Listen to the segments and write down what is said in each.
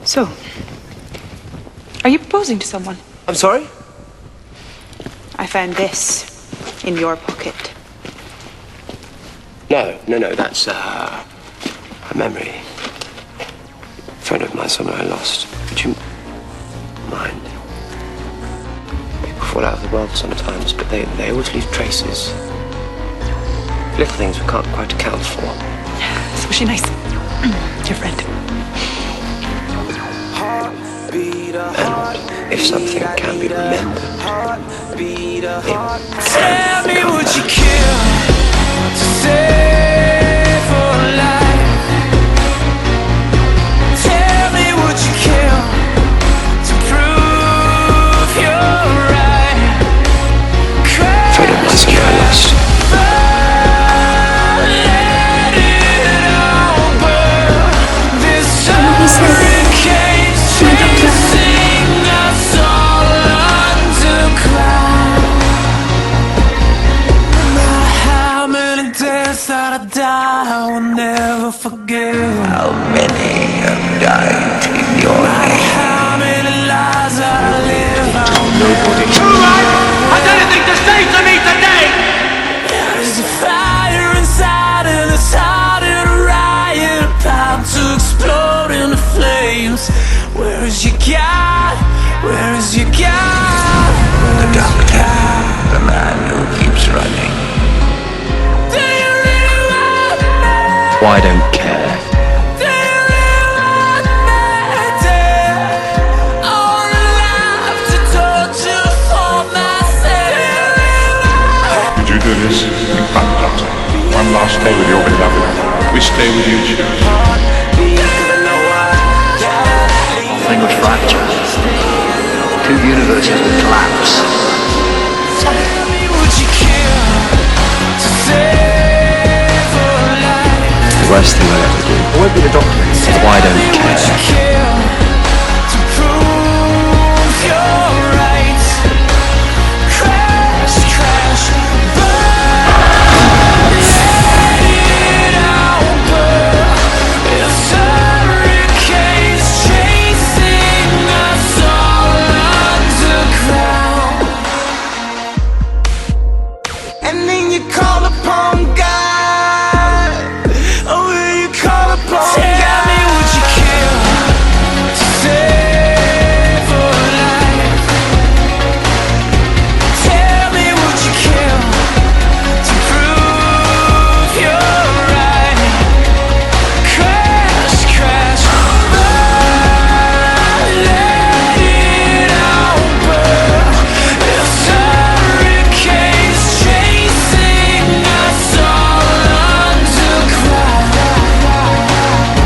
So, are you proposing to someone? I'm sorry? I found this in your pocket. No, that's a memory. A friend of mine, someone I lost. Would you mind? People fall out of the world sometimes, but they always leave traces. Little things we can't quite account for. So was she nice? Your friend. And if something can be remembered, tell me, would you kill to save for life? Tell me, would you kill to prove you're right? friend of mine, someone I lost. Let it all burn. This hurricane's chasing us all underground. No matter how many days that I die, I will never forget. How many have died in your name? How many lies I live, I will Nobody. Has anything to say to me today? There's a fire inside and it's starting a riot, about to explode into flames. Where is your God? Where is your God? The doctor, the man who keeps running. Do you really want me? Why don't care? Do you really want me dead? All alive to torture for myself. Would you do this? In fact, Doctor, one last day with your beloved. Which day would you choose? Thing was fracture. Two universes will collapse. Tell me, would you kill to save for life? The worst thing I'll ever do. I won't be the doctor. Why don't Would you care? kill to prove you're right? Crash, crash, burn. Let it all burn. It's hurricanes chasing us all underground. And then you call upon God. Oh, will you call upon God? Tell me, would you kill to save for life? Tell me, would you kill to prove you're right? Crash, crash, burn. Let it all burn. It's hurricanes chasing us all underground.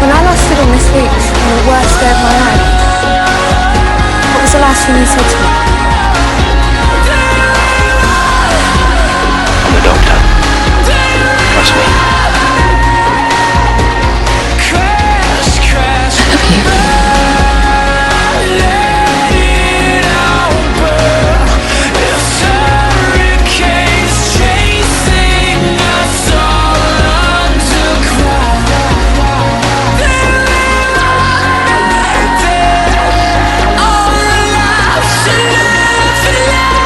When I last stood on this beach on the worst day of my life, what was the last thing you said to me? I'm the doctor. Trust me. Crash, crash, burn. Let it all burn. It's hurricanes chasing us all underground. All alive to live for life.